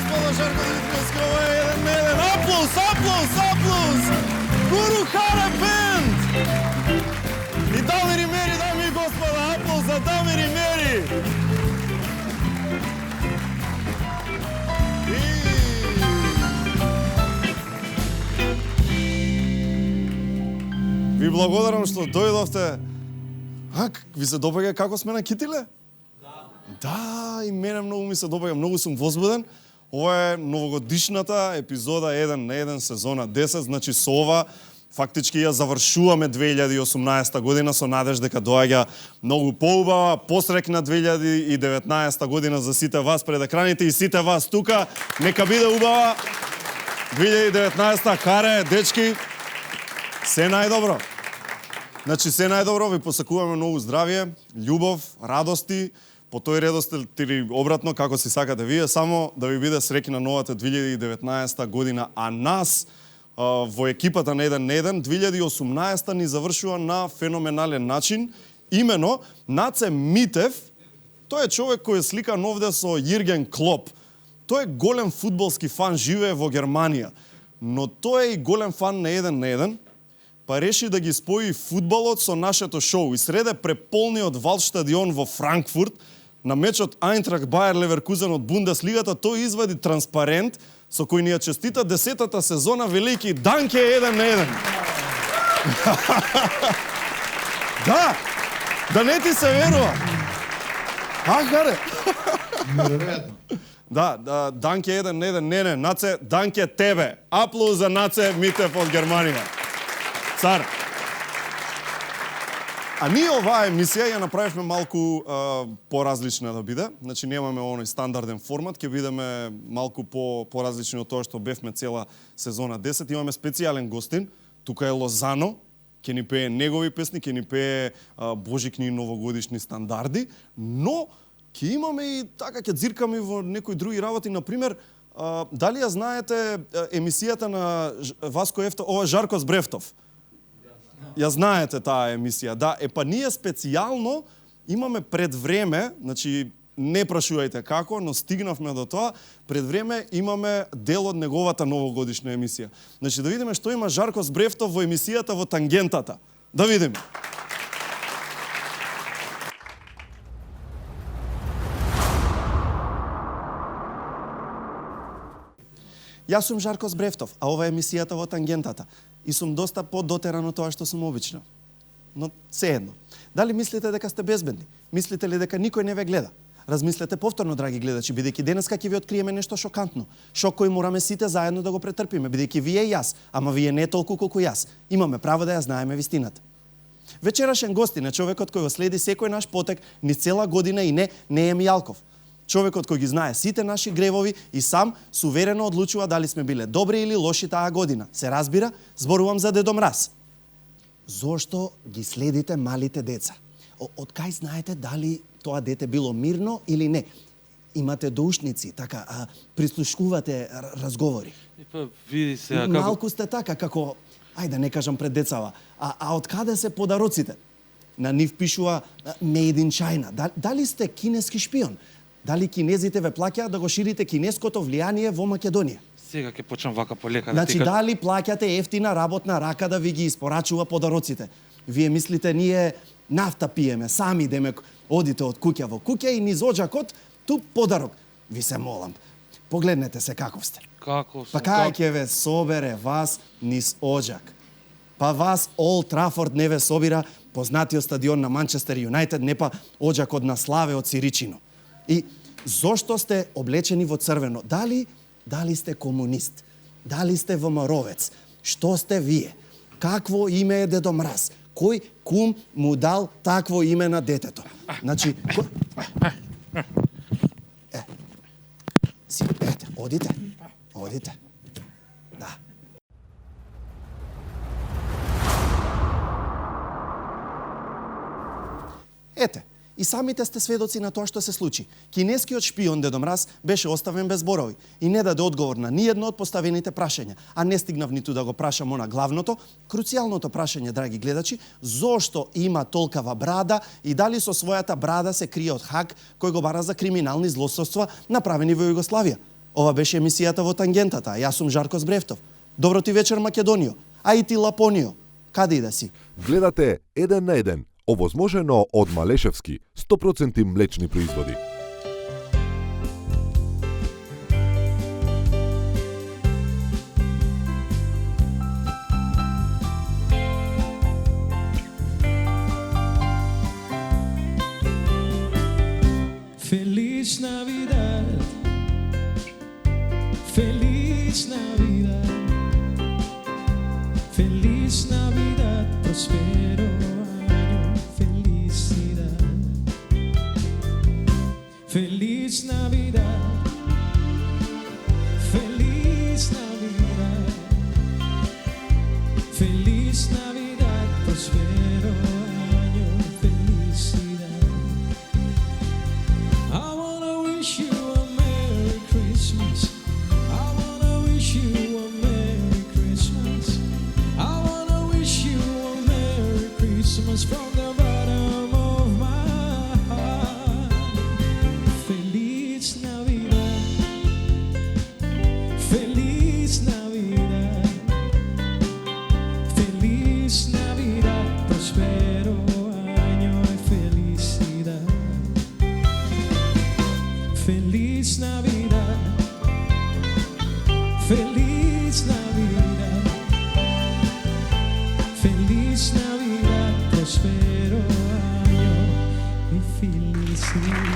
господа, Жарко Димитровски, ова е еден на еден. Аплауз, аплауз, аплауз! Гуру Харе Бенд! И Дамир и Мери, дами и господа, аплауз за Дамир и Мери! Ви благодарам што дојдовте. Ви се допаѓа како сме на Китиле? Да, и мене многу ми се допаѓа, многу сум возбуден. Ова е новогодишната епизода 1 на 1 сезона 10, значи со ова фактички ја завршуваме 2018 година со надеж дека доаѓа многу поубава, посрекна 2019 година за сите вас пред екраните и сите вас тука. Нека биде убава. 2019 харе, дечки, се најдобро. Значи се најдобро, ви посакуваме многу здравје, љубов, радости, по тој редослед или обратно, како си сакате вие, само да ви биде среќна новата 2019 година, а нас во екипата на 1 на 1, 2018 ни завршува на феноменален начин. Имено, Наце Митев, тој е човек кој е сликан овде со Јирген Клоп. Тој е голем фудбалски фан, живее во Германија, но тој е и голем фан на 1 на 1, па реши да ги спои фудбалот со нашето шоу и среде преполниот Валштадион во Франкфурт на мечот Айнтрахт Бајер Леверкузен од Бундеслигата, тој извади транспарент со кој ни ја честита 10-та сезона, велики Данке 1 на 1. Да не ти се верува. Харе. Неверојатно. Да, Данке 1 на 1, не, Наце, Данке тебе. Аплауз за Наце Митев од Германија. Цар. А ние оваа емисија ја направивме малку поразлична да биде. Значи немаме оној стандарден формат, ќе бидеме малку поразлични од тоа што бевме цела сезона 10. Имаме специјален гостин, тука е Лозано, ќе ни пее негови песни, ќе ни пее божикни новогодишни стандарди, но ќе имаме и така, ќе дзиркаме во некои други работи, например, дали ја знаете емисијата на Васко Ефто, ова Жарко Збрефтов. Ја знаете таа емисија, да. Па ние специјално имаме пред време, значи не прашувајте како, но стигнавме до тоа, пред време имаме дел од неговата новогодишна емисија. Значи да видиме што има Жарко Збрефтов во емисијата во Тангентата. Да видиме. Јас сум Жарко Збрефтов, а ова е емисијата во Тангентата. И сум доста подотеран од тоа што сум обично. Но сеедно. Дали мислите дека сте безбедни? Мислите ли дека никој не ве гледа? Размислете повторно, драги гледачи, бидејќи денеска ќе ви откриеме нешто шокантно. Шок кој мораме сите заедно да го претрпиме, бидејќи вие и јас, ама вие не толку колку јас, имаме право да ја знаеме вистината. Вечерашен гостин е човекот кој го следи секој наш потек низ цела година и не е Мијалков. Човекот кој ги знае сите наши гревови и сам суверено одлучува дали сме биле добри или лоши таа година. Се разбира, зборувам за Дедо Мраз. Зошто ги следите малите деца? Од кај знаете дали тоа дете било мирно или не? Имате доушници, така, прислушкувате разговори. Па види се, како... Малку сте така, како, ајде не кажам пред децава, а од каде се подароците? На нив пишува Made in China. Дали сте кинески шпион? Дали кинезите ве плаќаат да го ширите кинеското влијание во Македонија? Сега ќе почнам вака полека. Значи дали плаќате ефтина работна рака да ви ги испорачува подароците? Вие мислите ние нафта пиеме, сами идеме, одите од куќа во куќа и низ оџакот ту подарок. Ви се молам, погледнете се каков сте. Како сум? Па кај ќе ве собере вас низ оџак? Па вас Олд Трафорд не ве собира, познатиот стадион на Манчестер Юнајтед, не па оџакот на Славе од Сиричино. И зошто сте облечени во црвено? Дали сте комунист? Дали сте ВМРО-вец? Што сте вие? Какво име е Дедо Мраз? Кој кум му дал такво име на детето? Значи, ете, одите. Да. Ете, и самите сте сведоци на тоа што се случи. Кинескиот шпион Дедо Мраз беше оставен без зборови и не даде одговор на ниедно од поставените прашања, а не стигнав ниту да го прашам она главното, круцијалното прашање, драги гледачи, зошто има толкава брада и дали со својата брада се крие од хак кој го бара за криминални злосторства направени во Југославија. Ова беше емисијата во Тангентата, а јас сум Жарко Збревтов. Добро ти вечер, Македонијо. А и ти, Лапонијо. Каде и да си? Гледате 1 на 1, овозможено од Малешевски, 100% млечни производи. Feliz Navidad, Feliz Navidad, Feliz Navidad, prospero año, felicidad. Feliz Navidad, Feliz Navidad, Feliz Navidad, prospero año, felicidad. I wanna wish you a Merry Christmas. I wanna wish you a Merry Christmas. I wanna wish you a Merry Christmas from the bottom of my heart. Feliz Navidad, Feliz Navidad, Feliz Navidad, prospero año y felicidad. Feliz Navidad, Feliz Navidad, Feliz Navidad, prospero año y felicidad.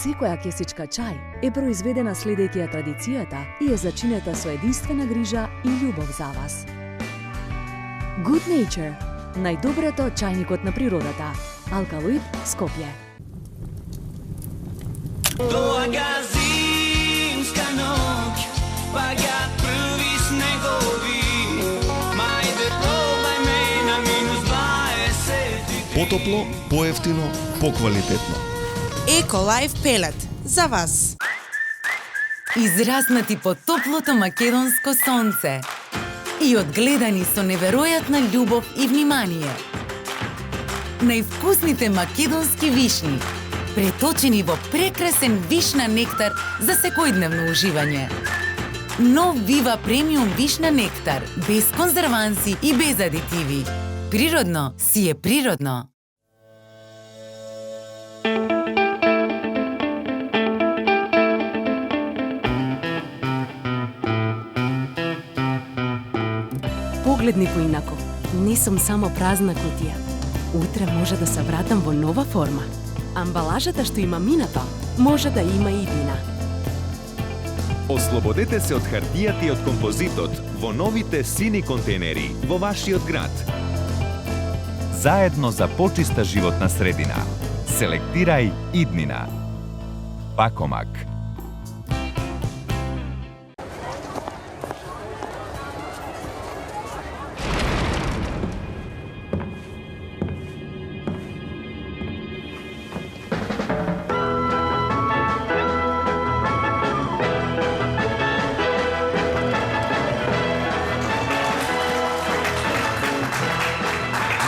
Секоја кесичка чај е произведена следејќи ја традицијата и е зачинета со единствена грижа и љубов за вас. Good Nature, најдоброто од чајникот на природата. Алкалоид, Скопје. Долага зимска ноќ, паѓаат први снегови. Мајде пробај ме на -20. Потопло, поевтино, поквалитетно. Еколайф пелет за вас. Израснати под топлото македонско сонце и одгледани со неверојатна љубов и внимание. Највкусните македонски вишни, преточени во прекрасен вишна нектар за секојдневно уживање. Нов Вива премиум вишна нектар, без конзерванси и без адитиви. Природно си е природно. Погледни поинако. Не сум само празна кутија. Утре може да се вратам во нова форма. Амбалажата што има минато, може да има и иднина. Ослободете се од хартијата и од композитот во новите сини контейнери во вашиот град. Заедно за почиста животна средина. Селектирај иднина. Пакомак.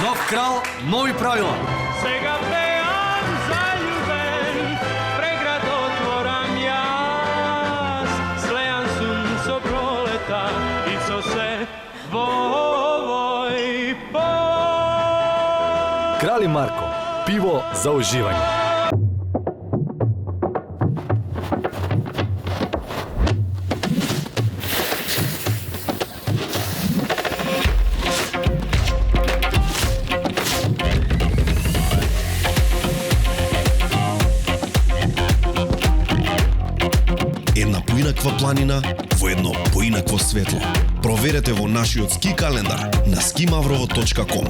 Нов крал, нови правила. Сега пеам заљубен, преград отворам јас. Слејан сум со пролета и со се во овој пот. Крали Марко, пиво за уживање. Една поинаква планина во едно поинакво светло. Проверете во нашиот ски календар на skimavrovo.com.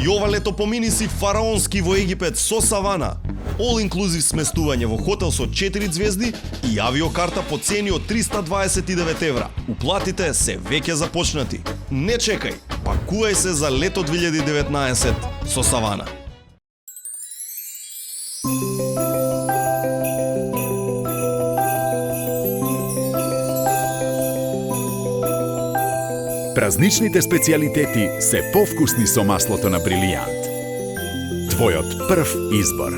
И ова лето помини си фараонски во Египет со савана. All inclusive сместување во хотел со 4 звезди и авиокарта по цени од 329 евра. Уплатите се веќе започнати. Не чекај, пакувај се за лето 2019 со савана. Празничните специјалитети се повкусни со маслото на Брилијант. Твојот прв избор.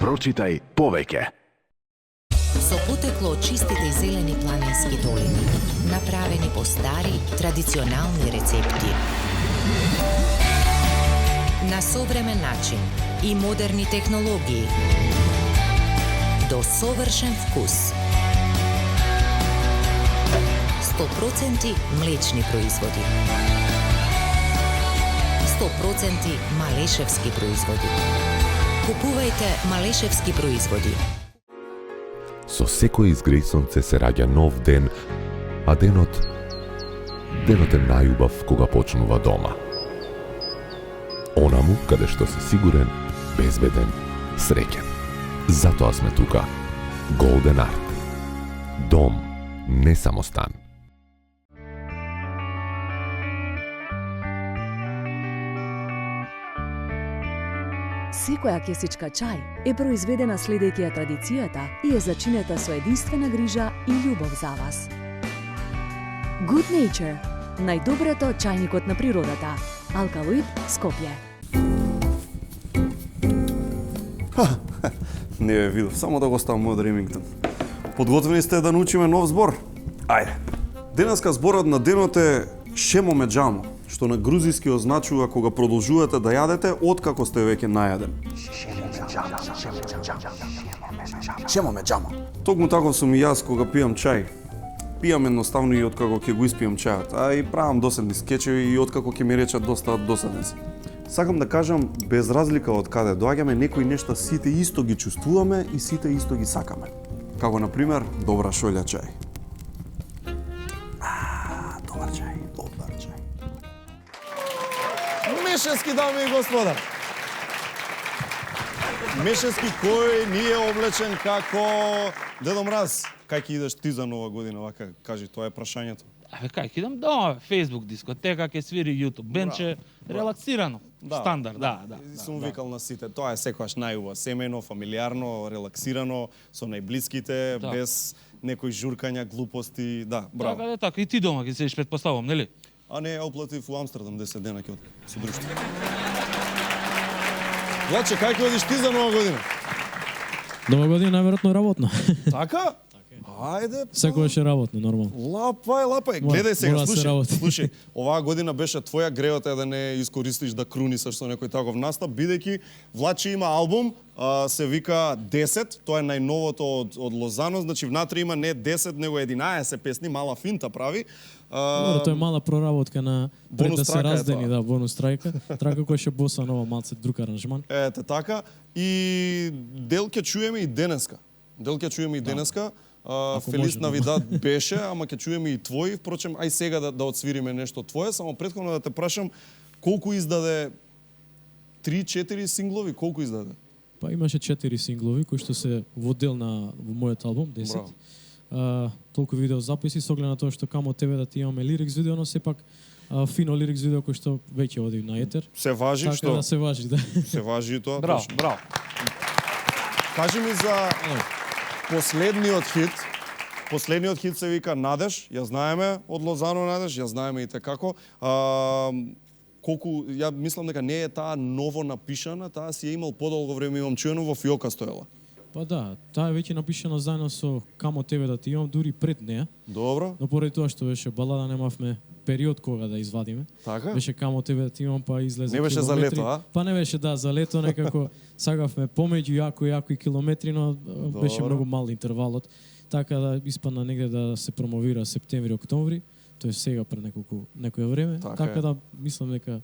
Прочитај повеќе. Со потекло од чистите и зелени планински долини, направени по стари, традиционални рецепти. На современ начин и модерни технологии. До совршен вкус. 100% млечни производи. 100% малешевски производи. Купувајте малешевски производи. Со секој изгреј сонце се раѓа нов ден, а денот е најубав кога почнува дома. Онаму каде што си сигурен, безбеден, среќен. Затоа сме тука. Golden Art. Дом, не само стан. Секоја кесичка чај е произведена следејќи ја традицијата и е зачинета со единствена грижа и љубов за вас. Good Nature, најдоброто чајникот на природата. Алкалоид, Скопје. Не ве видов, само да го ставам од Ремингтон. Подготвени сте да научиме нов збор? Ајде. Денеска зборот на денот е шемо меджамо, што на грузиски означува кога продолжувате да јадете откако сте веќе најаден. Шемо меджамо. Токму таков сум и јас кога пијам чај. Пијам едноставно и откако ќе го испијам чајот, а и правам доседни скечеви и откако ќе ми речат доста досаден си. Сакам да кажам, без разлика од каде доаѓаме, некои нешта сите исто ги чувствуваме и сите исто ги сакаме. Како, например, добра шолја чај. Добар чај, добар чај. Мешевски, дами и господа! Мешевски кој ни е облечен како Дедо Мраз. Кај ќе идеш ти за нова година, вака, кажи, тоа е прашањето. Абе, кај ќе идам дома, Facebook дискотека, ќе свири YouTube, бенче, релаксирано, стандард, да. Сум викал на сите, тоа е секогаш најубаво, семејно, фамилиарно, релаксирано, со најблиските, без некои журкања, глупости, да, браво. Така, и ти дома ќе седиш, предпоставувам, нели? А не, оплатив у Амстердам 10 дена ќе од со друштво. Владче, кај ќе одиш ти за нова година? Нова година најверојатно работна. Така? Ајде. Секогаш е работно, нормално. Лапај. Гледај сега, слушај. Оваа година беше твоја, греот е да не искористиш да крунисаш со некој таков настап, бидејќи Влачи има албум, се вика 10, тоа е најновото од Лозано, значи внатре има не 10, него 11 песни, мала финта прави. Тоа е мала проработка на пред да се раздени, да, бонус трајка. Трака која ше боса нова, малце друг аранжман. Ете така. И дел ќе чуеме и денеска. Фелис Навидад беше, ама ќе чуеме и твој. Впрочем, ај сега да одсвириме нешто твое, само претходно да те прашам колку издаде 3-4 синглови, колку издаде? Па имаше 4 синглови кои што се во дел на мојот албум 10. Толку видео записи со оглед на тоа што камо тебе да ти имаме лирикс видео, но сепак фино лирикс видео кој што веќе оди на етер. Се важи така што? Да, се важи, да. Се важи и тоа. Браво. Кажи ми за Последниот хит се вика Надеж, ја знаеме од Лозано Надеж, ја знаеме и како. Колку, ја мислам дека не е таа ново напишана, таа си е имал подолго време, имам чуено, во Фиока стоела. Па да, таа е веќе напишана заедно со Камо тебе да ти имам, дури пред неа. Добро. Но поради тоа што беше балада, немавме период кога да извадиме. Така? Беше Камо тебе да ти имам, па излезе не беше километри. За лето, а? Па не беше, да, за лето некако сагавме помеѓу јако и километри, но беше многу мал интервалот. Така да испадна негде да се промовира септември, октомври, тоа е сега пред некој време. Така да мислам дека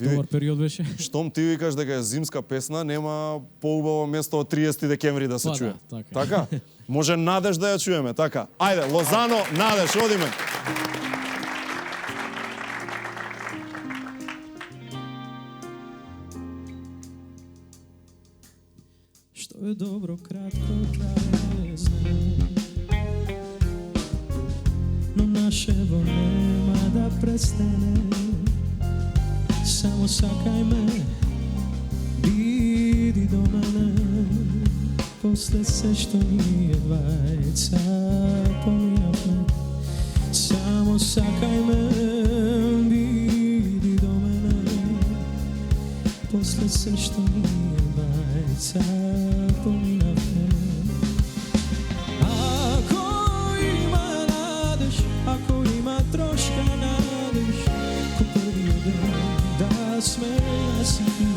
Добар период беше. Штом ти викаш дека е зимска песна, нема поубаво место од 30 декември да се чуе. Така. Така? Може Надеж да ја чуеме, така. Ајде, Лозано, Надеж, одиме. Што е добро кратко трае, знам. Но нашево нема да престане. Само сакај ме, биди до мене. После се што ние двајца поминавме. Само сакај ме, биди до мене. После се што ние двајца поминавме. Ако има надеж, ако има трошка надеж, ко првиот ден да сме јас и ти.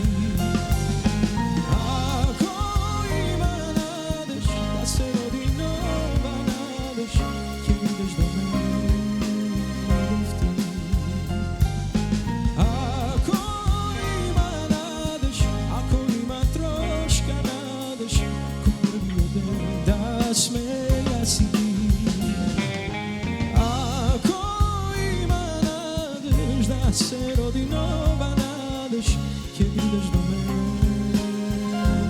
Ако има надеж, да се роди нова надеж, ќе видиш до мене любов ти. Ако има надеж, ако има трошка надеж, ко првиот ден да сме јас и ти. Ако има надеж, да се роди нова надеж, ќе видиш до мене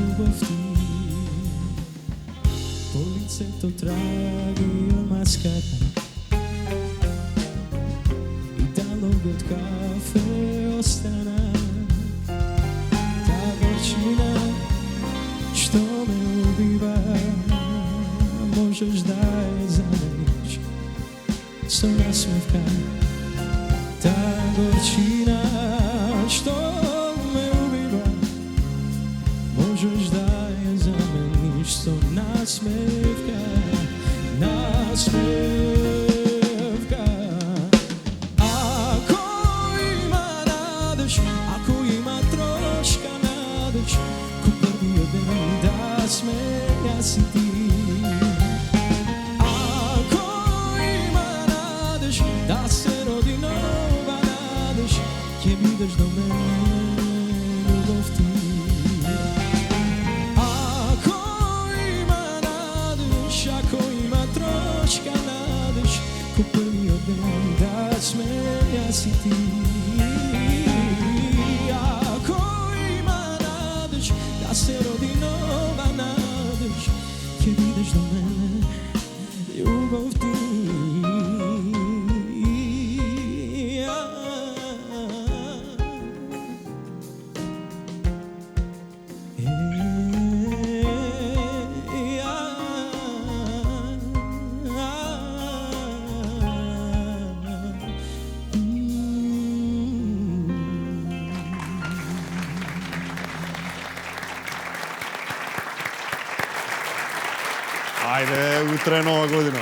любов ти. По лицето трави маската и талогот кафе остана. Та горчина што ме убива, можеш да ја замениш со насмевка. Та горчина што ме убива, можеш да ја замениш со насмевка. Насмевка. Ако има надеж, ако има трошка надеж, ко првиот ден да сме јас и ти. Ако има надеж, да се роди нова надеж, ќе видиш до мене любов ти. Ако има надеж, ако има трошка надеж, ко првиот ден да сме јас и ти. Ако има надеж, да се роди нова надеж, ќе видиш до мене любов ти. Ајде, утре е нова година.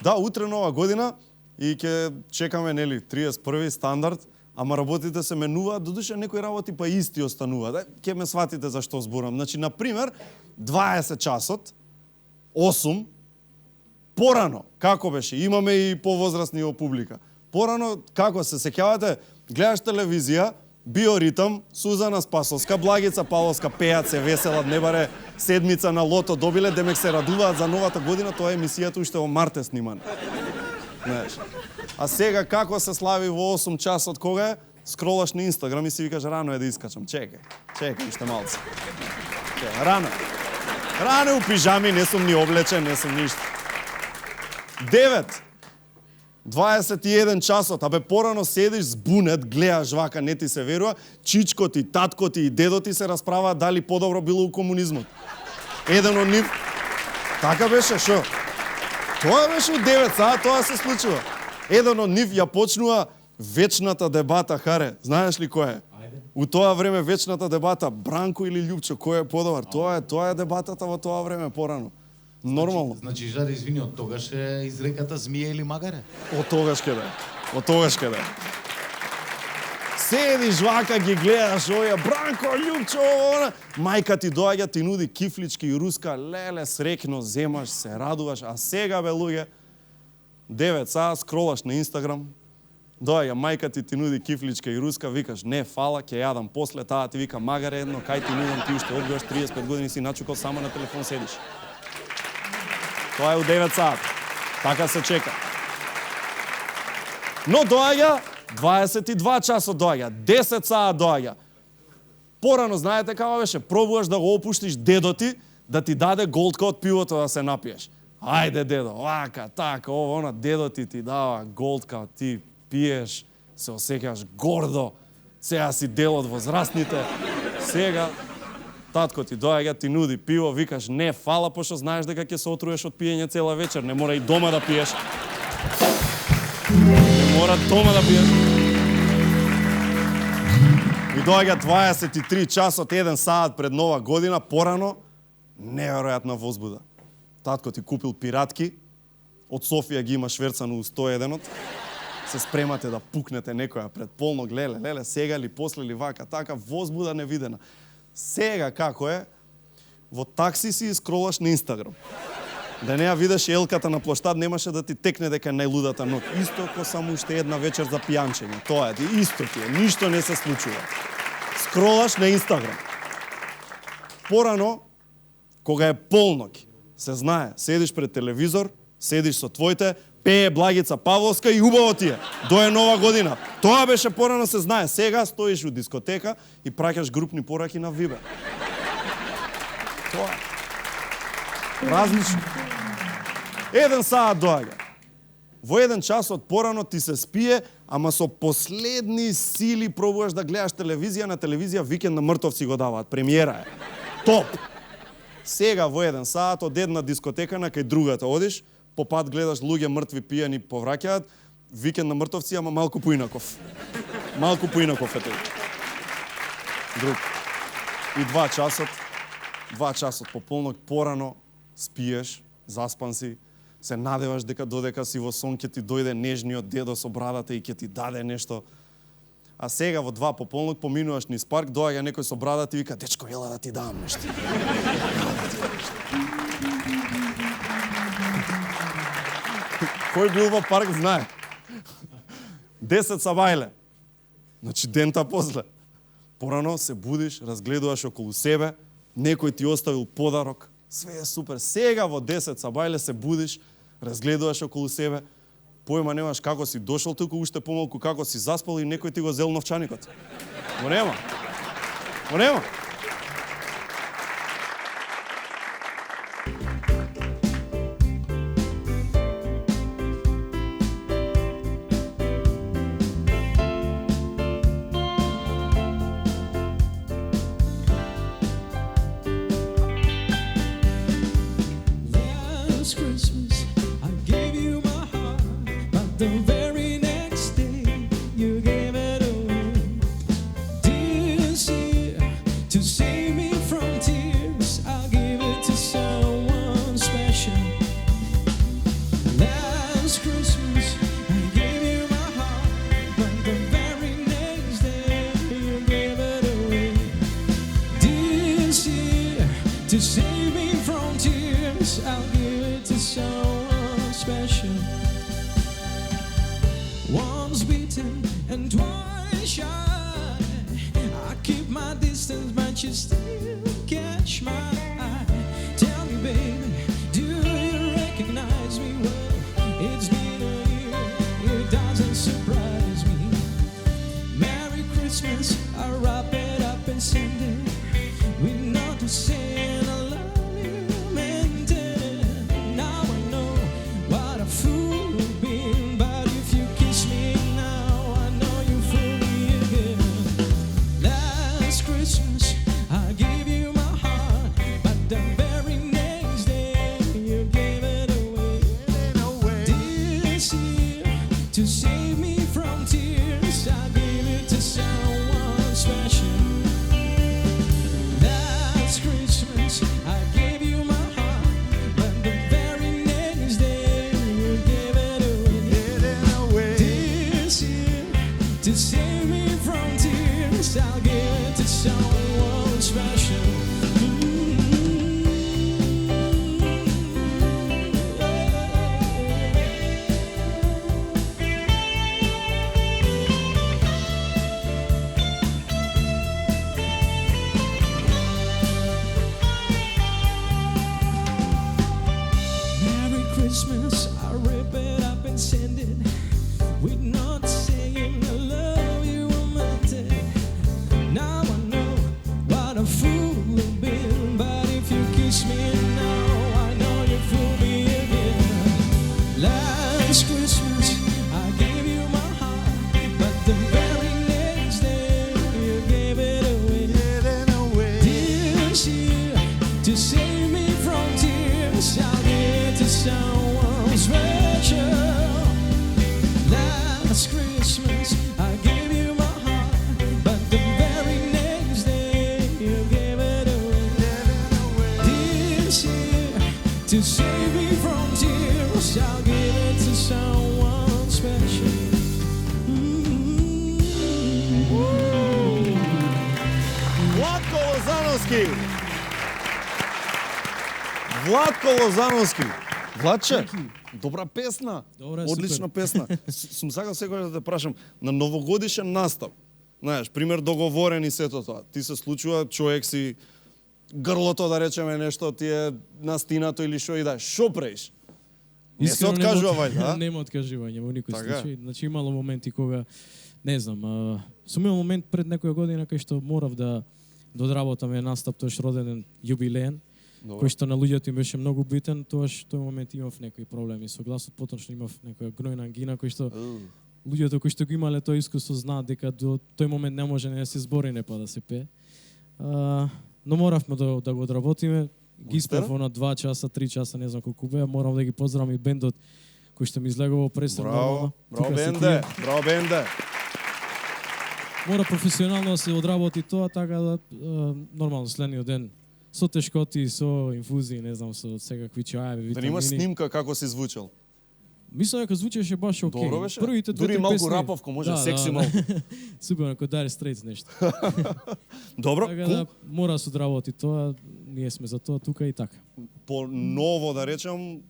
Да, утре нова година и ќе чекаме, нели, 31 стандард, ама работите се менуваат, додуше некои работи па исти остануваат. Ќе ме сватите за што зборам. Значи, на пример, 20 часот, 8, порано, како беше? Имаме и повозрастни во публика. Порано, како се сеќавате, гледаш телевизија, Биоритам, Сузана Спасовска, Благица Павловска пеат, се веселат, не баре седмица на лото добиле, демек се радуваат за новата година, тоа е емисијата уште во март е снимана. Знаеш. А сега како се слави во 8 часот, кога е? Скролаш на Инстаграм и си викаш рано е да искачам. Чекај уште малце. Рано. Рано у пижами, не сум ни облечен, не сум ништо. 21 часот, абе порано седиш збунет, гледаш вака, не ти се верува, чичко ти, татко ти и дедо ти се расправаат дали подобро било у комунизмот. Еден од нив, така беше, шо? Тоа беше у 9 саат, тоа се случува. Еден од нив ја почнува вечната дебата, Харе, знаеш ли кој е? У тоа време вечната дебата, Бранко или Љупчо, кој е подобар? Тоа е дебатата во тоа време порано. Нормално. Значи, Жаре, извини, од тогаш е изреката змија или магаре? Од тогаш ке да. Од тогаш ке да. Седиш вака, ги гледаш овие, Бранко, Љупчо, она. Мајка ти доаѓа, ти нуди кифлички и руска, леле, срекно, земаш, се радуваш, а сега, бе, луѓе, 9 саат, скролаш на Инстаграм, Доаѓа мајка ти нуди кифличка и руска, викаш не фала, ќе јадам после, таа ти вика магаре едно, кај ти нудам, ти уште одбиваш 35 години си начукал, само на телефон седиш. Тоа е у 9 саат. Така се чека. Но доаѓа 22 часот доаѓа, 10 саат доаѓа. Порано знаете како беше, пробуваш да го опуштиш дедо ти да ти даде голтка од пивото да се напиеш. Ајде дедо, вака, така, ово, она, дедо ти дава голтка, ти пиеш, се осеќаш гордо, сега си дел од возрастните. Сега татко ти доаѓа, ти нуди пиво, викаш не фала, пошто знаеш дека ќе се отруеш од пиење цела вечер, не мора и дома да пиеш. Не мора дома да пиеш. И доаѓа 23 часот, 1 саат пред нова година, порано, неверојатна возбуда. Татко ти купил пиратки, од Софија ги има шверцано у 101-от, се спремате да пукнете некоја пред полног, леле, сега ли, после ли, вака, така, возбуда невидена. Сега како е, во такси си скролаш на Инстаграм. Да не ја видиш елката на плоштад, немаше да ти текне дека најлудата ноќ. Исто ко само уште една вечер за пијанчење. Тоа е, исто ти е, ништо не се случува. Скролаш на Инстаграм. Порано, кога е полнок, се знае, седиш пред телевизор, седиш со твоите, пее Благица Павловска и убаво ти е. Дое нова година. Тоа беше порано, се знае. Сега стоиш у дискотека и праќаш групни пораки на Вибер. Тоа е. Различно. 1 саат доаѓа. Во 1 час од порано ти се спие, ама со последни сили пробуваш да гледаш телевизија. На телевизија Викенд на мртовци го даваат. Премиера е. Топ! Сега во 1 саат од една дискотека на кај другата одиш, по пат гледаш луѓе мртви пијани повраќаат, Викенд на мртовци, ама малку поинаков. Малку поинаков е тој. Друг. И 2 часот по полнок порано спиеш, заспан си, се надеваш дека додека си во сон ќе ти дојде нежниот дедо со брадата и ќе ти даде нешто. А сега во 2 пополнок поминуваш низ парк, доаѓа некој со брадата и вика, дечко, ела да ти дам нешто. Кој бил во парк знае. 10 сабајле. Значи дента после. Порано се будиш, разгледуваш околу себе, некој ти оставил подарок, све е супер. Сега во 10 сабајле се будиш, разгледуваш околу себе, појма немаш како си дошол туку, уште помалку како си заспал и некој ти го зел новчаникот. Го нема. Го нема. We're not saying I love you, meant it. Christmas, I rip it up and send it with not saying I love you, I meant it. Now I know what a fool I've been, but if you kiss me now, I know you fool me again. Last Christmas, I gave you my heart, but the very next day you gave it away. This year, to save me from tears, I'll give it to someone special. Last Christmas, I gave you my heart, but the very next day you gave it away. This year, to save me from tears, I'll give it to someone special. Владко Лозановски! Владко Лозановски! Владче, добра песна. Добра, одлична супер. песна. Сум сакал секој да те прашам, на новогодишен настап, знаеш, пример договорен и сето тоа. Ти се случува, човек си грлото, да речеме нешто, ти е настинато или шо и да, шо преиш? Не се Искрено откажува, нема- вајда, а? Нема откажување во никој Така е. случај. Значи имало моменти кога не знам, сум имал момент пред некоја година кај што морав да одработам еден настап, тоаш роденден јубилеен, Добро. кој што на луѓето им беше многу битен, тоаш тој момент имав некои проблеми со гласот, поточно имав некоја гнојна ангина кој што луѓето кои што го имале тој искуство знаат дека до тој момент не може не да се збори, не па да се пее. Но моравме да го одработиме. Ги испев на 2 часа, 3 часа, не знам колку беа. Морам да ги поздравам и бендот кој што ми излегува пресред. Браво, браво бенде, браво бенде. Мора професионално да се одработи тоа, така да нормално следниот ден со тешкоти, со инфузии, не знам, со секакви чаеви, Да витамини. имаш снимка како си звучал. Мислам дека звучеше баш окей. Добро беше? Првите Дури две-три малку песни. раповко, може, секси малку. Супер, ако Dire Straits нешто. Добро, така кул. да мора да се одработи тоа, ние сме за тоа тука и така. По ново да речем,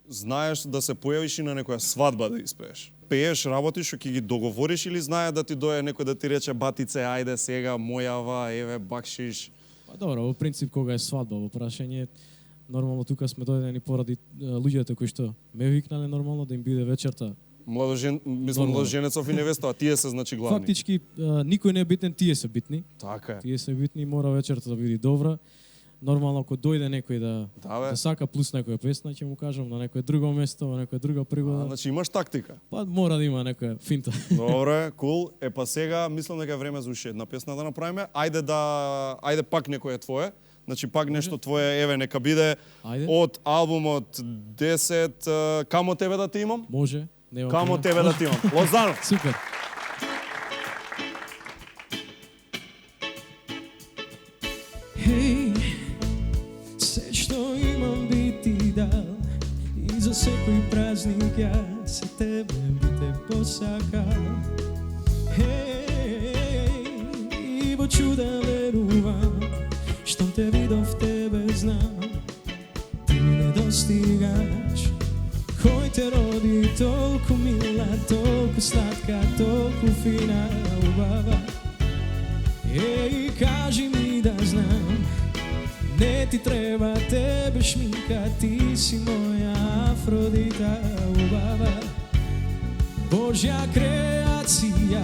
знаеш да се појавиш и на некоја свадба да испееш. Пееш, работиш, ќе ги договориш или знае да ти дое некој да ти рече батице, ајде сега, мојава, еве, бакшиш. Па добро, во принцип кога е свадба, во прашање нормално тука сме дојдени поради луѓето кои што ме викнале нормално да им биде вечерта. Младоженецов и невеста, а тие се значи главни. Фактички никој не е битен, тие се битни. Така е. Тие се битни, мора вечерта да биде добра. Нормално ако дојде некој да сака плюс некоја песна, ќе му кажам на некое друго место, на некоја друга пригода. Значи имаш тактика. Па мора да има некоја финта. Добре, кул. Е па сега мислам дека е време за уште една песна да направиме. Ајде пак некоја твое. Значи пак нешто твое, еве нека биде од албумот 10 Камо тебе да те имам? Може. Камо тебе да те имам. Лозано. Супер. Хеј, се што имам би ти дал и за секој празник јас се тебе би те посакал. Хеј, и во чуда верувам, штом те видов тебе знам, ти ми недостигаш. Кој те роди толку мила, толку сладка, толку фина, убава. Еј, кажи ми да знам, не ти треба тебе шминка, ти си моја Афродита, убава. Божја креација,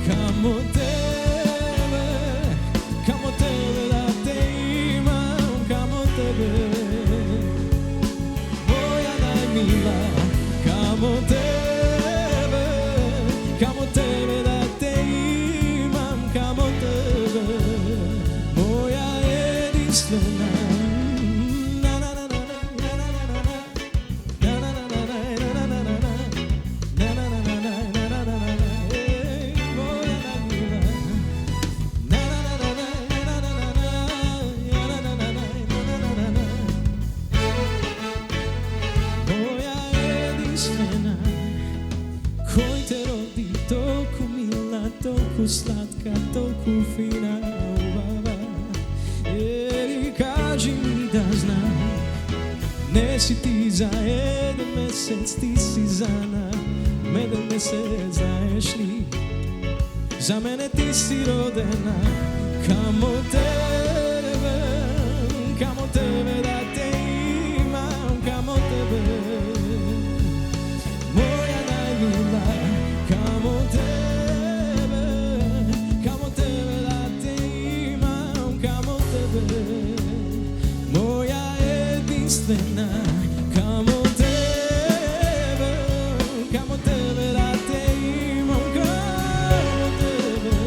камо тебе да те имам, камо тебе. Моја најмила, камо тебе да те имам, камо тебе. Моја единствена. Толку сладка, толку фина, убава. Ей, кажи ми да знам, не си ти за еден месец, ти си за меден месец, знаеш ли? За мене ти си родена, камо тебе да те имам, камо тебе. единствена. Камо тебе да те имам, камо тебе,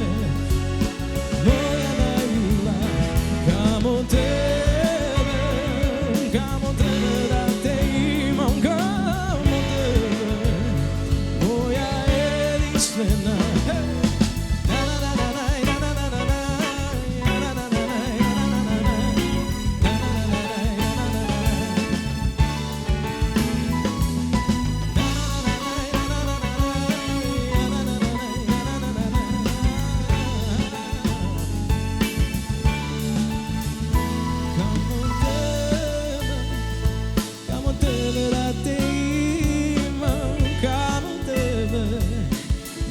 моја најмила, камо тебе да те имам, камо тебе, моја единствена. Камо тебе да те имам, камо тебе,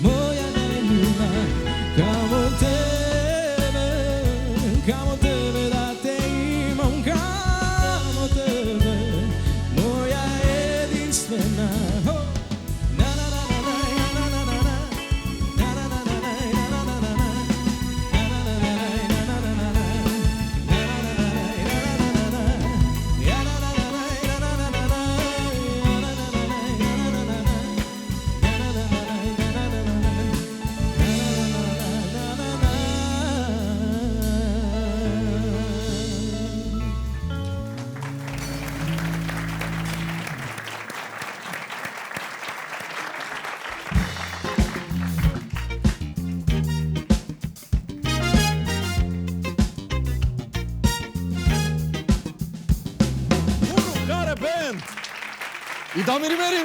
моја најмила, камо тебе да те имам, камо тебе, моја единствена. Каре бенд! И да ми римери!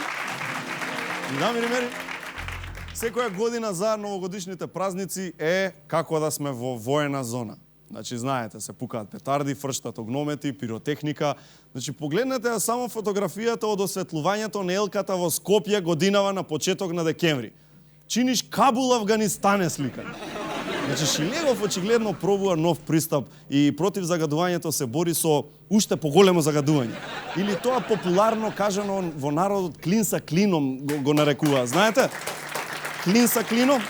Секоја година за новогодишните празници е како да сме во воена зона. Значи, знаете, се пукаат петарди, фрштат огномети, пиротехника. Значи, погледнете ја само фотографијата од осветлувањето на елката во Скопје годинава на почеток на декември. Чиниш Кабул, Афганистан е сликан. Значи, Шилегов очигледно пробува нов пристап и против загадувањето се бори со уште поголемо загадување. Или тоа популарно кажано во народот клин са клином го нарекува. Знаете? Клин са клином?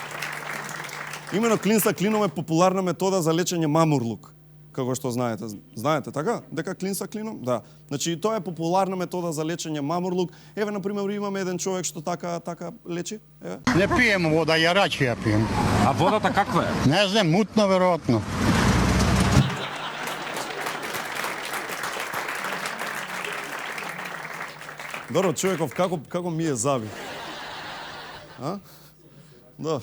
Имено клин са клином е популарна метода за лечење мамурлук. Како што знаете. Знаете, така? Дека клин са клином? Да. Значи, тоа е популарна метода за лечење мамурлук. Еве, например, имаме еден човек што така лечи. Еве. Не пием вода, јарачи ја пием. А водата каква е? Не знам, мутна веројатно. Добро, човеков, како ми е заби? А? Добро.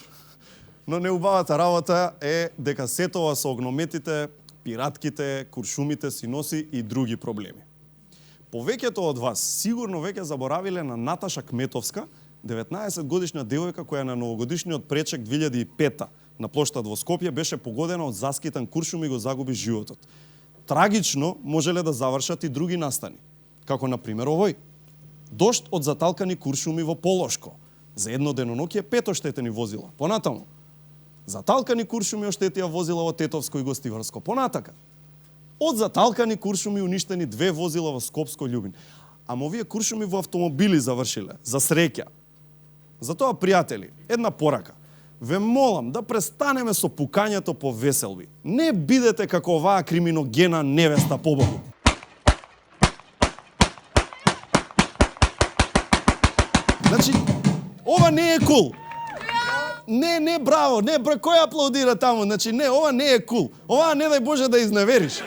Но неубавата работа е дека сетова со огнометите, пиратките, куршумите си носи и други проблеми. Повеќето од вас сигурно веќе заборавиле на Наташа Кметовска, 19-годишна девојка која на новогодишниот пречек 2005 на плоштад во Скопје беше погодена од заскитан куршум и го загуби животот. Трагично можеле да завршат и други настани, како на пример овој. Дошт од заталкани куршуми во Полошко. За едно деноноќие 5 оштетени возила. Понатаму. Заталкани куршуми оштетија возила во Тетовско и Гостиварско. Понатака. Од заталкани куршуми уништени 2 возила во Скопско Љубин. Ама овие куршуми во автомобили завршиле. За среќа. Затоа, пријатели, една порака. Ве молам да престанеме со пукањето по веселби. Не бидете како оваа криминогена невеста побогу. Значи, ова не е кул. Не, браво, кој аплаудира таму? Значи, не, ова не е кул. Ова не дај Боже да изневериш.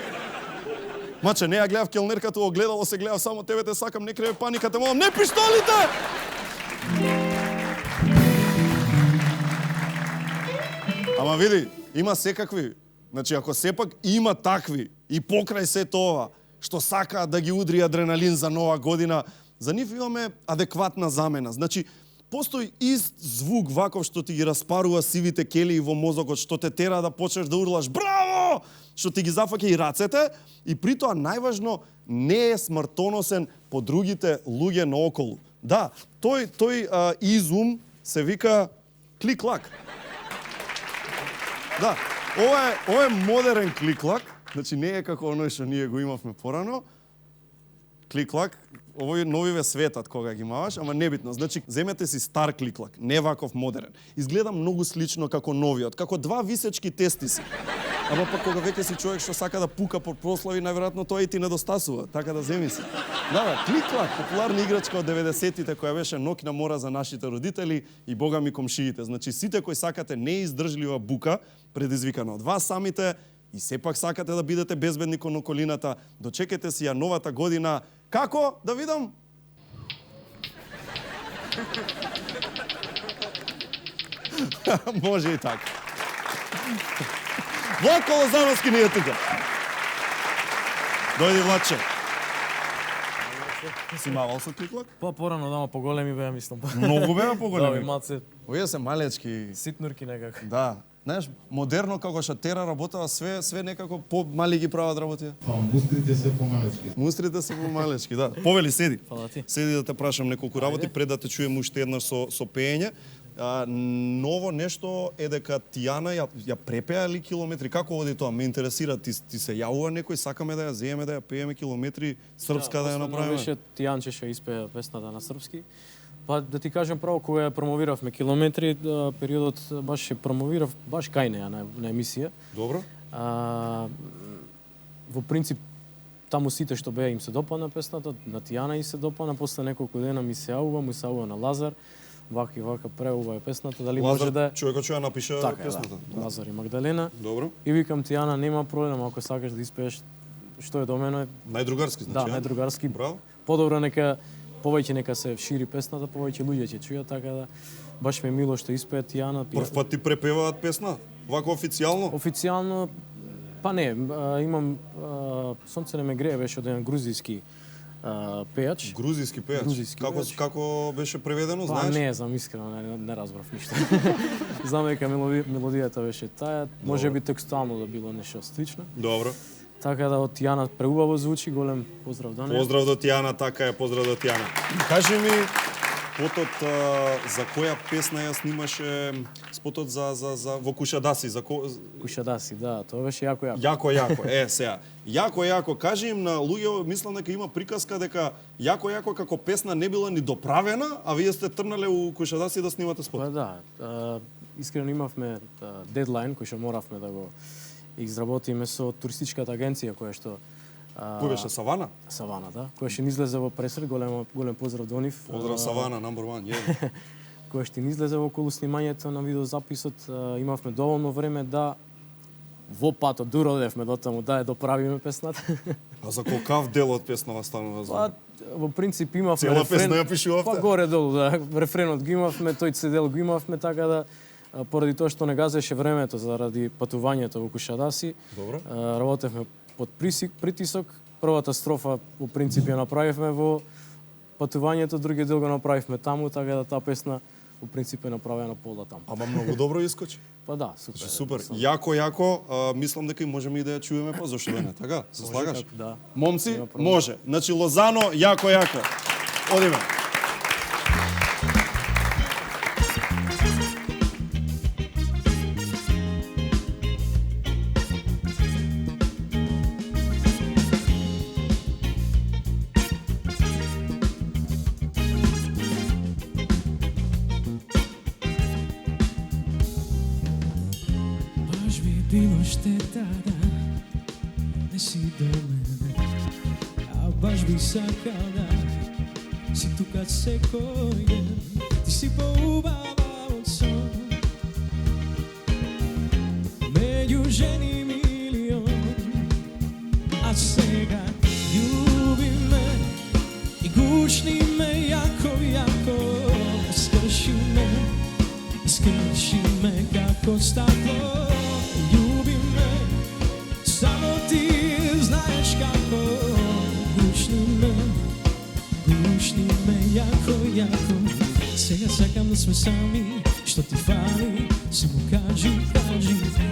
Маче, не ја гледав келнерката, огледало се гледав само тебе те сакам, не креве паниката, молам, не пиштолите! Ама види, има секакви. Значи, ако сепак има такви и покрај се тоа, што сакаат да ги удри адреналин за нова година, за нив имаме адекватна замена. Значи, постои ист звук ваков што ти ги распарува сивите келии во мозокот, што те тера да почнеш да урлаш браво, што ти ги зафаќа и рацете, и при тоа најважно не е смртоносен по другите луѓе наоколу. Да, тој изум се вика клик-лак. Да, ова е модерен клик-лак, значи не е како оној што ние го имавме порано. Клик-лак, овој новиве светат кога ги имаваш, ама небитно. Значи, земете си стар клик-лак, не ваков модерен. Изгледа многу слично како новиот, како два висечки тестиси. Ама пак кога веќе си човек што сака да пука по прослави, најверојатно тоа и ти недостасува, така да земи се. Да, клик-клак, популарна играчка од 90-тите која беше ноќна мора за нашите родители и бога ми комшиите. Значи сите кои сакате неиздржлива бука, предизвикана од вас самите, и сепак сакате да бидете безбедни кон околината, дочекете си ја новата година. Како? Да видам? Може и така. Владко Лозановски ни е тука. Дојди, Владче. Си мавал со клик-клак? Порано, да, поголеми беа, мислам. Многу беа поголеми? Да, малце. Овие се малечки. Ситнурки некако. Да. Знаеш, модерно како што тера работава, све некако по-мали ги прават работија. Мустрите се помалечки. Мустрите се помалечки, да. Повели, седи. Фала ти. Седи да те прашам неколку работи пред да те чуем уште еднаш со пеење. Ново нешто е дека Тијана ја препеа ли километри? Како оди тоа? Ме интересира. Ти се јавува некој, сакаме да ја земеме, да ја пееме километри, српска да ја направиме? Беше Тијанче што испее песната на српски. Па да ти кажем право, кога ја промовиравме километри, периодот баш ја промовирав баш кај неа на емисија. Добро. Во принцип таму сите што беа им се допадна песната, на Тијана и се допадна, после неколку дена ми се јавува на Лазар. Вака и вака преува е песната, дали Лазар, може да човекот што ја напиша така, песната. Да. Лазар и Магдалена. Добро. И викам Тијана, нема проблем ако сакаш да испееш што е до мене. Најдругарски, значи. Да, најдругарски. Браво. Подобро нека нека се шири песната, повеќе луѓе ќе чујат, така да баш ме мило што испее Тијана. Прв пат ти препеваат песна? Вако официјално? Официјално, па не, имам Сонце не ме грее, беше од еден грузијски пејач. Грузијски пејач? Како беше преведено, знаеш? Па не знам, искрено, не разбрав ништо. Знам дека мелодијата беше таа, може би текстуално да било нешто слично. Добро. Така да од Тијана преубаво звучи, голем поздрав до неа. Поздрав до Тијана, така е, поздрав до Тијана. Кажи ми, спотот за која песна ја снимаше, спотот за во Кушадаси, за Кушадаси, да, тоа беше јако. Јако, сега. Јако, кажи им на луѓе, мислам дека има приказка дека јако како песна не била ни доправена, а вие сте трнале у Кушадаси да снимате спот. Па да, искрено имавме дедлайн кој што моравме да го изработиме со туристичката агенција која што Кој беше Савана? Савана, да. Која што ни излезе во пресред, голем поздрав до нив. Поздрав Савана, number one, која што ни излезе во околу снимањето на видеозаписот, имавме доволно време да во патот дородевме до таму да ја доправиме песната. А за колкав дел од песнава станува? Па, во принцип имавме цела песна ја пишувавте? Па горе-долу, да. Рефренот го имавме, тој цедел го имавме, така да поради тоа што не газеше времето заради патувањето во Кушадаси, работевме под притисок. Првата строфа во принцип ја направивме во патувањето, другиот дел го направивме таму, така да таа песна во принцип е направена пола таму. Ама многу добро искочи. Па да, супер. Супер. Јако, мислам дека и можеме и да ја чуеме, па зошто да не, така? Се слагаш? Да. Момци, може. Значи Лозано, јако. Одиме. Било штета да не си до мене, а баш би сакал да си тука секој ден. Ти си поубава од сон, меѓу жени милион, а сега љуби ме и гушни ме јако. Скрши ме како стакло. Само ти знаеш како. Гушни ме јако. Сега сакам да сме сами. Што ти фали? Само кажи.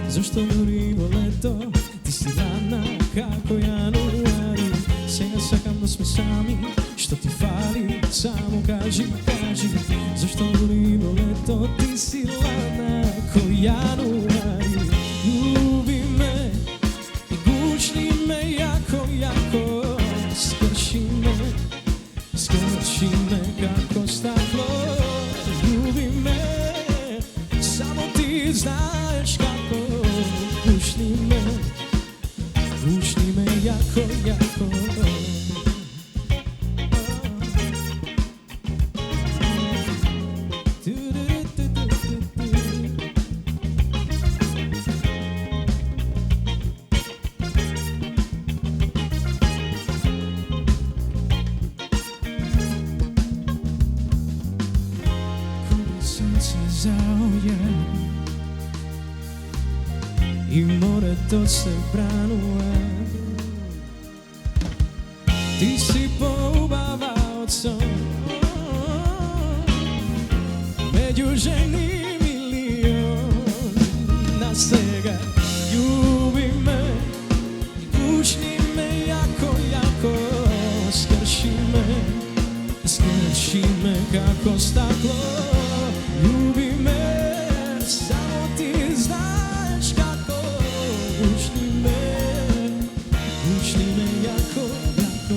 Зашто дури во лето ти си рана како јануари. Сега сакам да сме сами. Што ти фали? Само кажи. Зашто дури во лето ти си рана како јануари. Љуби ме и гушни ме јако. Скрши ме како стакло. Љуби ме, само ти знаеш како. Гушни ме заоѓа и морето се бранува. Ти си поубава од сон, меѓу жени милион. На сега љуби ме, пушни ме јако, јако, скрши ме како стакло. Љуби ме, само ти знаеш како. Пушни ме јако, јако.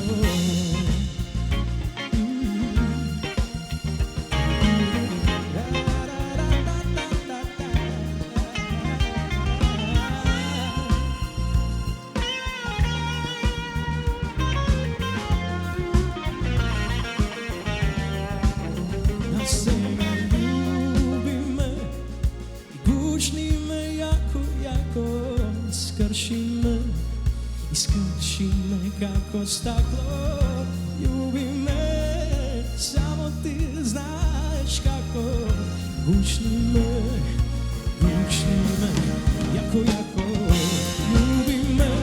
Искрши ме како стакло. Љуби ме, само ти знаеш како. Гушни ме, јако, јако. Љуби ме,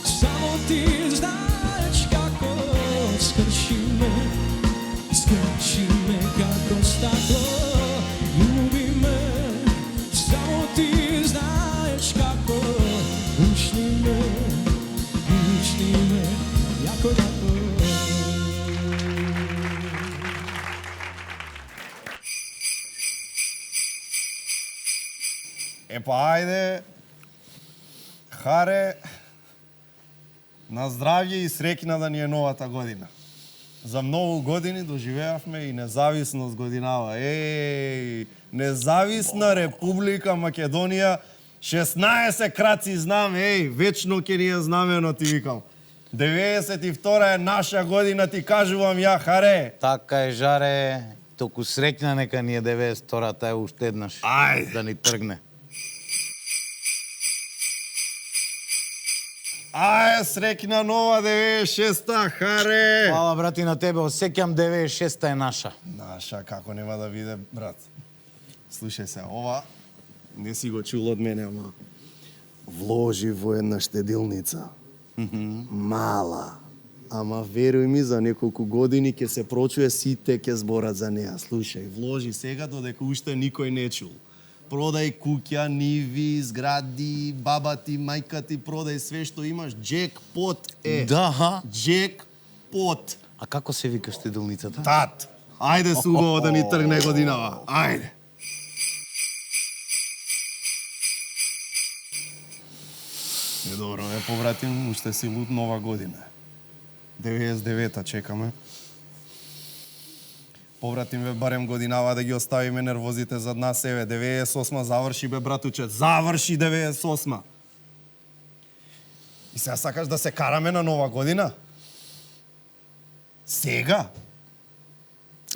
само ти знаеш како. Искрши ме како стакло. Љуби ме, само ти знаеш како. Гушни ме, јако, јако. Епа, ајде, Харе, на здравје и среќна да ни е новата година. За многу години доживеавме и независност годинава. Независна Република Македонија, 16 краци знаме, вечно ќе ни е знамено, ти викам. 92 е наша година, ти кажувам ја, Харе. Така е, Жаре, толку среќна нека ни е 92-та е уште еднаш. Ајде. Да ни тргне. Среќна нова 96-та, Харе. Фала, брат, и на тебе, осеќам 96-та е наша. Наша, како нема да биде, брат. Слушај се, ова не си го чул од мене, ама вложи во една штедилница. Мала. Ама веруј ми, за неколку години ќе се прочуе, сите ќе зборат за неа. Слушај, вложи сега додека уште никој не чул. Продај куќа, ниви, згради, баба ти, мајка ти, продај све што имаш. Джекпот е. Да, Джекпот. А како се вика штедилницата? Тат. Ајде се убаво да ни тргне годинава. Ајде. Е, добро, ме повратим, уште си луд, нова година. 99-та чекаме. Повратим ве барем годинава да ги оставиме нервозите зад нас, еве. 98-ма заврши, бе, братуче. Заврши 98-ма. И сега сакаш да се караме на нова година? Сега?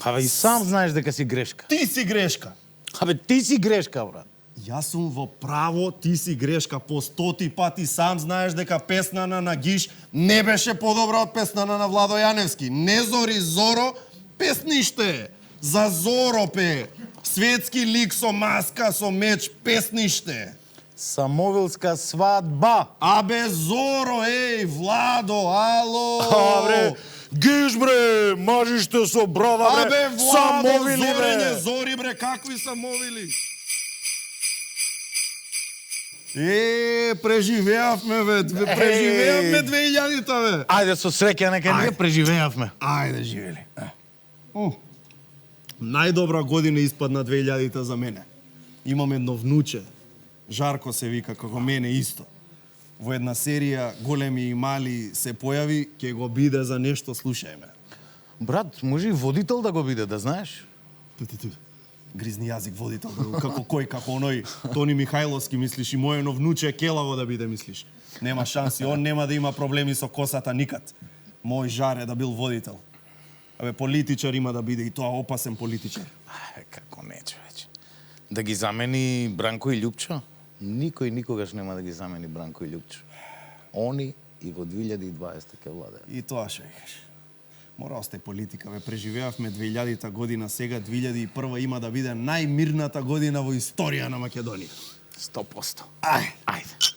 Абе, и сам знаеш дека си грешка. Ти си грешка. Абе, ти си грешка, брат. Јас сум во право, ти си грешка. По 100 пати сам знаеш дека песна на Нагиш не беше подобра од песна на Владо Јаневски. Не зори Зоро, песниште. За Зоро пе. Светски лик со маска, со меч, песниште. Самовилска свадба. Абе, Зоро, Владо, ало. Абре, гиш бре, мажиште со брава, бре. Абе, Владо, самовили, Зорење, бре. Зори, бре, какви самовили? Преживеавме, бе, преживеавме 2000-та, бе. Ајде, со среќа нека ние преживеавме. Ајде, живели. Најдобра година испадна 2000-та за мене. Имам едно внуче, Жарко се вика, како мене исто. Во една серија Големи и мали се појави, ќе го биде за нешто, слушај ме. Брат, може и водител да го биде, да знаеш? Гризни јазик водител, како кој, како оној Тони Михајловски, мислиш, и мојено внуче Келаво да биде, мислиш. Нема шанси, он нема да има проблеми со косата никад. Мој Жаре да бил водител. Абе, политичар има да биде, и тоа опасен политичар. Како не, човече. Да ги замени Бранко и Љупчо? Никој никогаш нема да ги замени Бранко и Љупчо. Они и во 2020 ќе владеат. И тоа што викаш. Мора остај политика, бе, преживеавме 2000-та година, сега 2001 има да биде најмирната година во историја на Македонија. 100%. Ајде.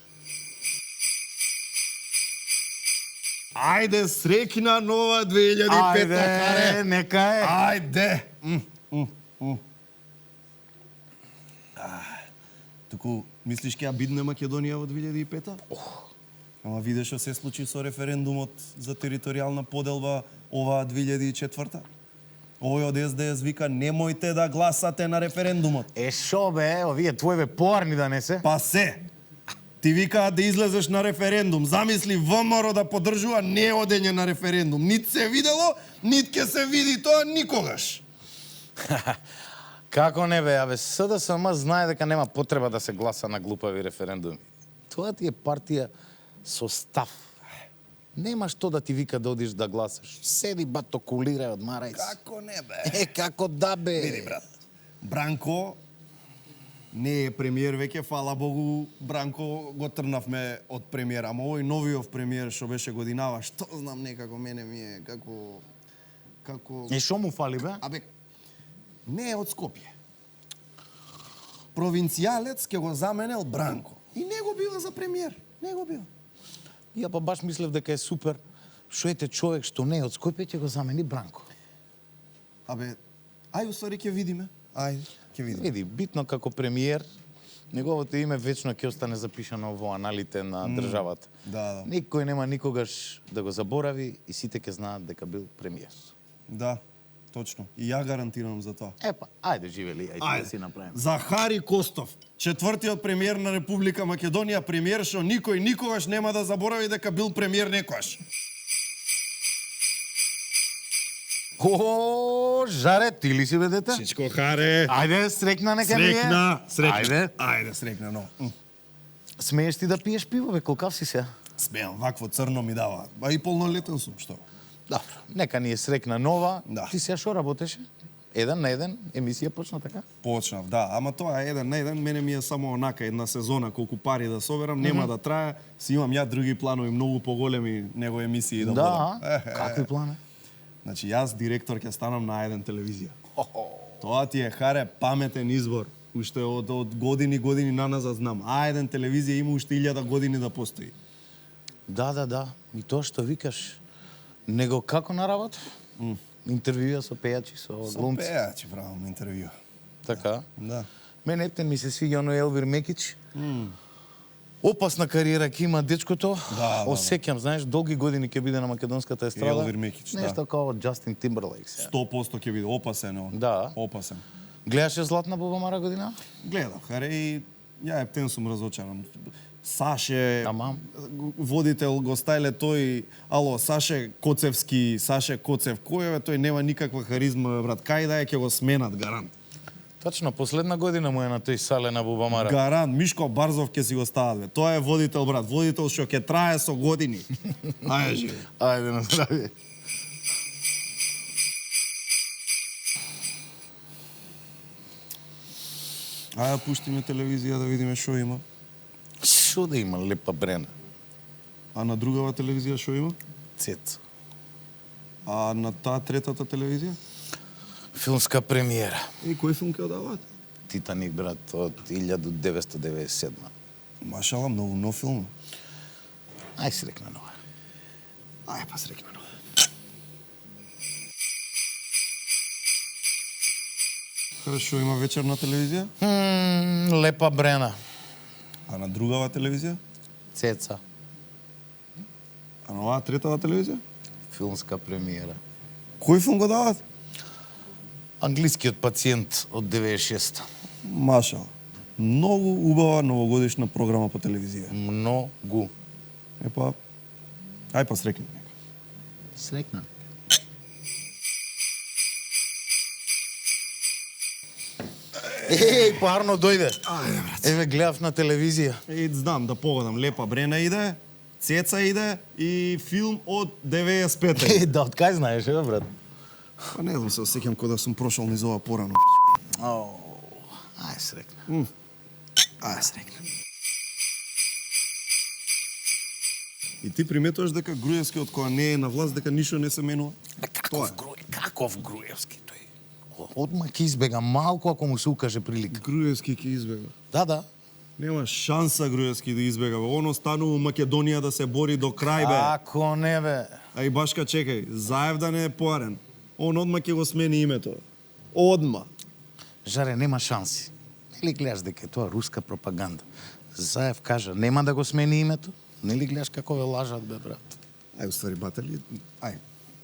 Ајде, среќна нова 2005, Ајде, нека е. Ајде. Туку, мислиш ќе ја бидне Македонија во 2005-та? Ама видиш што се случи со референдумот за територијална поделба оваа 2004-та? Овој од СДС вика, немојте да гласате на референдумот. Шо бе, овие твои поарни да не се? Па се. Ти викаат да излезеш на референдум. Замисли ВМРО да поддржува неодење на референдум. Нит се видело, нит ќе се види тоа никогаш. Како не бе, абе, СДСМ знае дека нема потреба да се гласа на глупави референдуми. Тоа ти е партија со став. Нема што да ти вика да одиш да гласаш. Седи, бато, кулирај, одмарај се. Како не бе? Како да бе? Види, брат. Бранко не е премиер веќе, фала Богу, Бранко го трнавме од премиер. Ама овој новиот премиер што беше годинава, што знам некако мене ми е како И шо му фали бе? Абе, не е од Скопје. Провинцијалец ќе го заменел Бранко. И не го бива за премиер. Не го бива. Ја па баш мислев дека е супер. Шо ете човек што не е од Скопје ќе го замени Бранко. Абе, ај усвари ќе видиме. Ајде, ќе видиме. Види, битно како премиер, неговото име вечно ќе остане запишано во аналите на државата. Да. Никој нема никогаш да го заборави и сите ќе знаат дека бил премиер. Да, точно. И ја гарантирам за тоа. Епа, ајде живели, ајде да си направиме. Захари Костов, четвртиот премиер на Република Македонија, премиер што никој никогаш нема да заборави дека бил премиер некојаш. О, Жаре, ти ли си бе дете? Чичко Харе. Ајде, срекна нека ми е. Срекна. Ајде, срекна, но. Смееш ти да пиеш пиво, бе, колкав си се? Смеам, вакво црно ми дава. Ба и полнолетен сум, што? Добро, нека ни е срекна нова. Да. Ти сега шо работеше? Еден на еден, емисија почна така? Почнав, да. Ама тоа еден на еден, мене ми е само онака една сезона, колку пари да соберам, нема да трае. Си имам ја други планови, многу поголеми него емисии да водам. Какви планови? Значи, јас директор ќе станам на еден телевизија. Тоа ти е, Харе, паметен избор. Уште од години наназад знам. еден телевизија има уште 1000 години да постои. Да. И тоа што викаш, него како на работа? Интервјуа со пејачи, со глумци? Со пејачи правам интервју. Така? Да. Мене ептен ми се свиѓа оној Елвир Мекич. Опасна кариера ќе има дечкото. Да. Осеќам, знаеш, долги години ќе биде на македонската естрада. Елвир Мекич, да. Нешто као Џастин Тимберлейк. 100% ќе биде опасен он. Да. Опасен. Гледаше Златна Бубамара година? Гледав, Харе, и ја ептен сум разочаран. Саше, Ама? водител го стајле тој, ало, Саше Коцевски, Саше Коцев, кој е, тој нема никаква харизма, брат, кај да е, ќе го сменат, гарант. Точно, последна година му е на тој сале на Бубамара. Гарант, Мишко Барзов ќе си го стават, бе. Тоа е водител, брат, водител што ќе трае со години. Ајде, живи. Ајде на здравје. Ајде, пуштиме телевизија да видиме шо има. Шо да има Лепа Брена? А на другава телевизија шо има? Цец. А на таа третата телевизија? Филмска премиера. И кој филм ќе одават? Титаник, брат, од 1997. Машала, многу нов филм. Ај срекна нова. Ај па срекна нова. Хорошо, има вечерна телевизија? Лепа Брена. А на другава телевизија? Цеца. А на оваа третава телевизија? Филмска премиера. Кој филм го дават? Англискиот пациент од 96-та. Машал. Многу убава новогодишна програма по телевизија. Многу. Епа, ај па срекни нека. Срекна. Еј, парно дојде. Ајде, брат. Еве, гледав на телевизија. Знам да погодам. Лепа Брена иде, Цеца иде и филм од 95-та. Да, од кај знаеш, еве, брат? Па не знам, се осеќам кога да сум прошол низ ова порано. Ај срекна. Ај срекна. И ти приметуваш дека Груевски од кога не е на власт дека ништо не се менува? Каков Груевски тој? Одма ќе избега малку ако му се укаже прилика. Груевски ќе избега. Да. Нема шанса Груевски да избега. Он останува Македонија да се бори до крај, бе. Ако не, бе. А и Башка, чекај, Заев да не е поарен. Он одма ќе го смени името. Одма. Жаре, нема шанси. Нели гледаш дека е тоа руска пропаганда? Заев кажа, нема да го смени името? Нели гледаш како ве лажат, бе, брат? Ај, уствари, батали,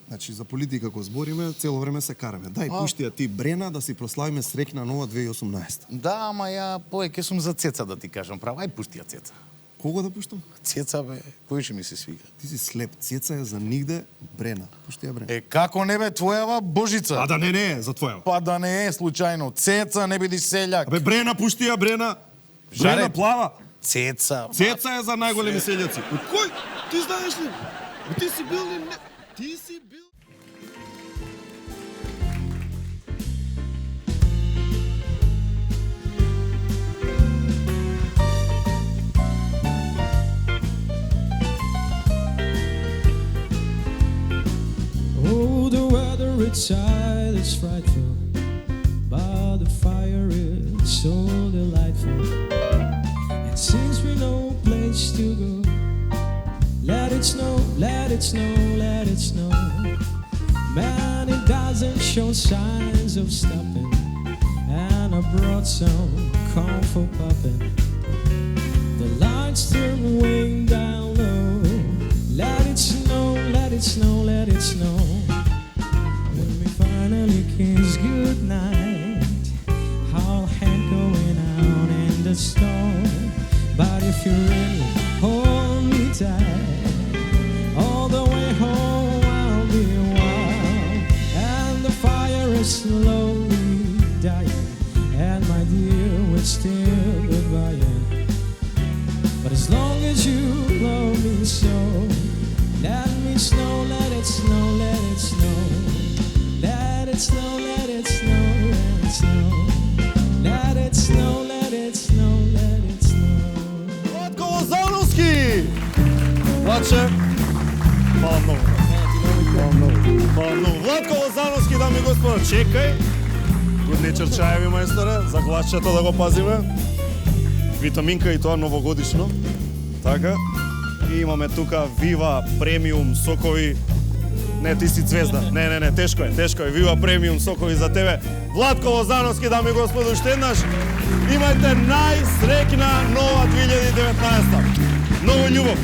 значи, за политика кој збориме, цело време се караме. Дај, пушти ја ти Брена да си прославиме среќна нова 2018. Да, ама ја повеќе сум за Цеца, да ти кажам право. Ај, пушти ја Цеца. Кого да пуштам? Цеца, бе, кој ще ми се свига? Ти си слеп, Цеца е за нигде, Брена. Пушти ја Брена. Е, како не бе, твојава Божица? А да не е, за твојава. Па да не е случајно. Цеца, не биди селјак. Абе, Брена, пушти ја Брена. Жаре, Брена плава. Цеца. Цеца е за најголеми селјаци. Кој? Ти знаеш ли? Ти си бил ли? Ти си бил... Oh, the weather outside is frightful, but the fire is so delightful. And since we know place to go, let it snow, let it snow, let it snow. Man, it doesn't show signs of stopping, and I brought some corn for popping. The lights turn way down low. Let it snow, let it snow, let it snow. When we finally kiss goodnight, I'll hang going out in the snow. But if you really hold me tight, all the way home I'll be wild. And the fire is slowly dying, and my dear, we're still goodbye. But as long as you love me so, let me snow, let it snow, let it snow. Let it snow, let it snow, let it snow. Let it snow, let it snow, let it snow. Владко Лозановски! Владче, хвала многу. Хвала многу. Владко Лозановски, дами и господа, чекај. Гудничар чаеви, мајсторе, за гласчето да го пазиме. Витаминка и тоа новогодишно. Така. И имаме тука Вива премиум сокови. Не, ти си звезда. Не, тешко е. Вива премиум сокови за тебе. Владко Лозановски, дами и господа, уште еднаш. Имајте најсреќна нова 2019. Многу љубов.